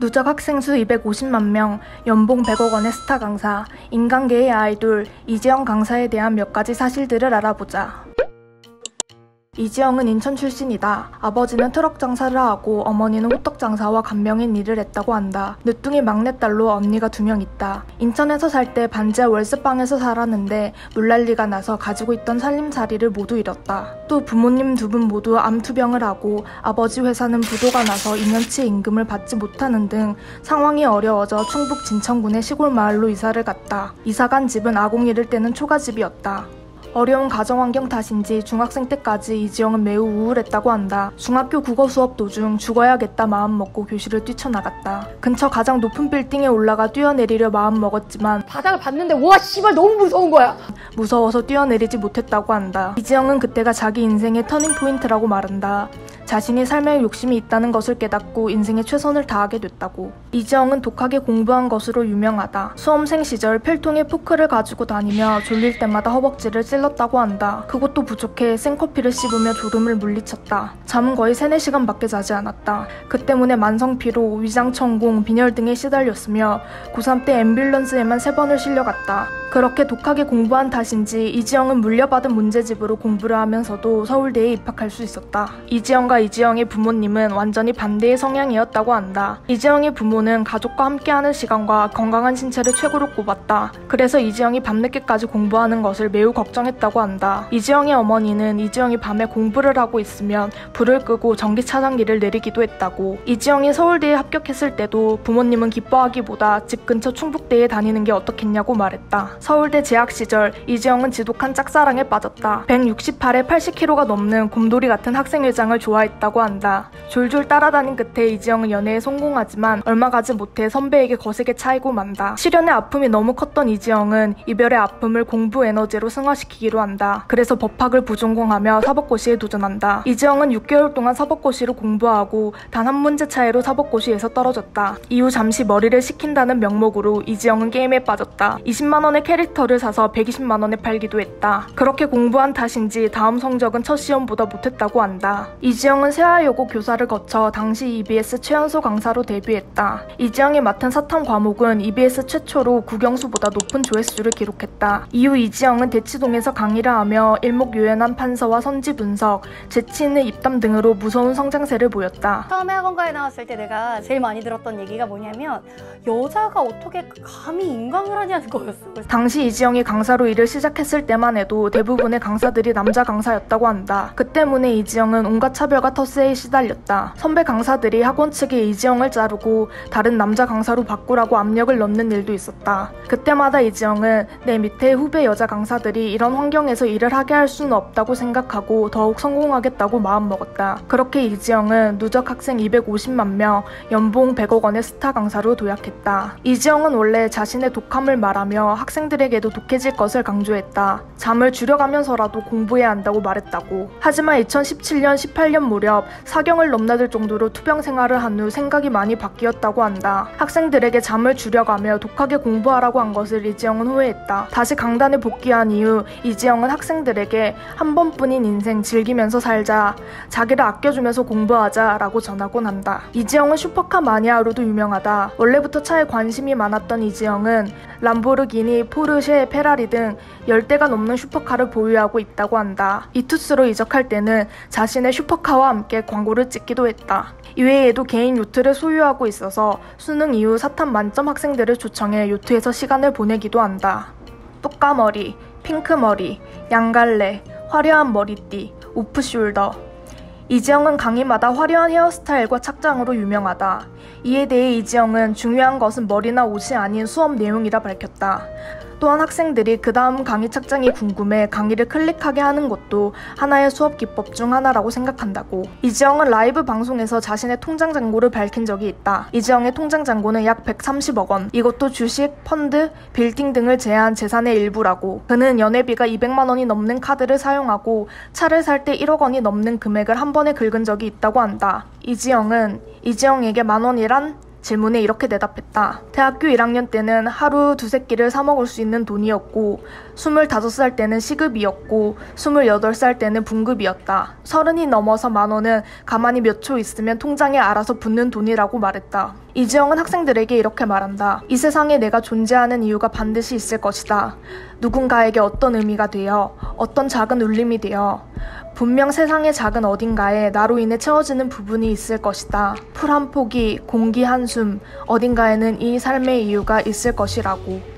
누적 학생 수 250만 명, 연봉 100억 원의 스타 강사, 인간계의 아이돌 이지영 강사에 대한 몇 가지 사실들을 알아보자. 이지영은 인천 출신이다. 아버지는 트럭 장사를 하고 어머니는 호떡 장사와 간명인 일을 했다고 한다. 늦둥이 막내딸로 언니가 2명 있다. 인천에서 살 때 반지하 월세방에서 살았는데 물난리가 나서 가지고 있던 살림살이를 모두 잃었다. 또 부모님 2분 모두 암투병을 하고 아버지 회사는 부도가 나서 2년치 임금을 받지 못하는 등 상황이 어려워져 충북 진천군의 시골 마을로 이사를 갔다. 이사간 집은 아공 이를 때는 초가집이었다. 어려운 가정환경 탓인지 중학생 때까지 이지영은 매우 우울했다고 한다. 중학교 국어 수업 도중 죽어야겠다 마음먹고 교실을 뛰쳐나갔다. 근처 가장 높은 빌딩에 올라가 뛰어내리려 마음먹었지만 바닥을 봤는데 와 씨발 너무 무서운 거야. 무서워서 뛰어내리지 못했다고 한다. 이지영은 그때가 자기 인생의 터닝포인트라고 말한다. 자신이 삶에 욕심이 있다는 것을 깨닫고 인생에 최선을 다하게 됐다고. 이지영은 독하게 공부한 것으로 유명하다. 수험생 시절 필통에 포크를 가지고 다니며 졸릴 때마다 허벅지를 찔렀다고 한다. 그것도 부족해 생커피를 씹으며 졸음을 물리쳤다. 잠은 거의 3-4시간밖에 자지 않았다. 그 때문에 만성피로, 위장천공, 빈혈 등에 시달렸으며 고3 때 앰뷸런스에만 3번을 실려갔다. 그렇게 독하게 공부한 탓인지 이지영은 물려받은 문제집으로 공부를 하면서도 서울대에 입학할 수 있었다. 이지영과 이지영의 부모님은 완전히 반대의 성향이었다고 한다. 이지영의 부모는 가족과 함께하는 시간과 건강한 신체를 최고로 꼽았다. 그래서 이지영이 밤늦게까지 공부하는 것을 매우 걱정했다고 한다. 이지영의 어머니는 이지영이 밤에 공부를 하고 있으면 불을 끄고 전기차단기를 내리기도 했다고. 이지영이 서울대에 합격했을 때도 부모님은 기뻐하기보다 집 근처 충북대에 다니는 게 어떻겠냐고 말했다. 서울대 재학 시절 이지영은 지독한 짝사랑에 빠졌다. 168에 80kg가 넘는 곰돌이 같은 학생회장을 좋아했다고 한다. 졸졸 따라다닌 끝에 이지영은 연애에 성공하지만 얼마 가지 못해 선배에게 거세게 차이고 만다. 실연의 아픔이 너무 컸던 이지영은 이별의 아픔을 공부 에너지로 승화시키기로 한다. 그래서 법학을 부전공하며 사법고시에 도전한다. 이지영은 6개월 동안 사법고시를 공부하고 단 한 문제 차이로 사법고시에서 떨어졌다. 이후 잠시 머리를 식힌다는 명목으로 이지영은 게임에 빠졌다. 20만 원의 캐릭터를 사서 120만 원에 팔기도 했다. 그렇게 공부한 탓인지 다음 성적은 첫 시험보다 못했다고 한다. 이지영은 세아여고 교사를 거쳐 당시 EBS 최연소 강사로 데뷔했다. 이지영이 맡은 사탐 과목은 EBS 최초로 국영수보다 높은 조회수를 기록했다. 이후 이지영은 대치동에서 강의를 하며 일목요연한 판서와 선지 분석, 재치 있는 입담 등으로 무서운 성장세를 보였다. 처음에 학원가에 나왔을 때 내가 제일 많이 들었던 얘기가 뭐냐면 여자가 어떻게 감히 인강을 하냐는 거였어. 당시 이지영이 강사로 일을 시작했을 때만 해도 대부분의 강사들이 남자 강사였다고 한다. 그 때문에 이지영은 온갖 차별과 텃세에 시달렸다. 선배 강사들이 학원 측에 이지영을 자르고 다른 남자 강사로 바꾸라고 압력을 넣는 일도 있었다. 그때마다 이지영은 내 밑에 후배 여자 강사들이 이런 환경에서 일을 하게 할 수는 없다고 생각하고 더욱 성공하겠다고 마음먹었다. 그렇게 이지영은 누적 학생 250만 명, 연봉 100억 원의 스타 강사로 도약했다. 이지영은 원래 자신의 독함을 말하며 학생들에게도 독해질 것을 강조했다. 잠을 줄여가면서라도 공부해야 한다고 말했다고. 하지만 2017년, 18년 무렵 사경을 넘나들 정도로 투병 생활을 한 후 생각이 많이 바뀌었다고 한다. 학생들에게 잠을 줄여가며 독하게 공부하라고 한 것을 이지영은 후회했다. 다시 강단에 복귀한 이후 이지영은 학생들에게 한 번뿐인 인생 즐기면서 살자, 자기를 아껴주면서 공부하자 라고 전하곤 한다. 이지영은 슈퍼카 마니아로도 유명하다. 원래부터 차에 관심이 많았던 이지영은 람보르기니, 포르쉐, 페라리 등 10대가 넘는 슈퍼카를 보유하고 있다고 한다. 이투스로 이적할 때는 자신의 슈퍼카와 함께 광고를 찍기도 했다. 이외에도 개인 요트를 소유하고 있어서 수능 이후 사탐 만점 학생들을 초청해 요트에서 시간을 보내기도 한다. 똑까머리, 핑크머리, 양갈래, 화려한 머리띠, 오프숄더. 이지영은 강의마다 화려한 헤어스타일과 착장으로 유명하다. 이에 대해 이지영은 중요한 것은 머리나 옷이 아닌 수업 내용이라 밝혔다. 또한 학생들이 그 다음 강의 착장이 궁금해 강의를 클릭하게 하는 것도 하나의 수업 기법 중 하나라고 생각한다고. 이지영은 라이브 방송에서 자신의 통장 잔고를 밝힌 적이 있다. 이지영의 통장 잔고는 약 130억 원. 이것도 주식, 펀드, 빌딩 등을 제외한 재산의 일부라고. 그는 연회비가 200만 원이 넘는 카드를 사용하고 차를 살 때 1억 원이 넘는 금액을 한 번에 긁은 적이 있다고 한다. 이지영은 이지영에게 만 원이란 질문에 이렇게 대답했다. 대학교 1학년 때는 하루 두세 끼를 사 먹을 수 있는 돈이었고 25살 때는 시급이었고 28살 때는 분급이었다. 30이 넘어서 10,000원은 가만히 몇 초 있으면 통장에 알아서 붙는 돈이라고 말했다. 이지영은 학생들에게 이렇게 말한다. 이 세상에 내가 존재하는 이유가 반드시 있을 것이다. 누군가에게 어떤 의미가 되어 어떤 작은 울림이 되어 분명 세상의 작은 어딘가에 나로 인해 채워지는 부분이 있을 것이다. 풀 한 포기, 공기 한숨, 어딘가에는 이 삶의 이유가 있을 것이라고.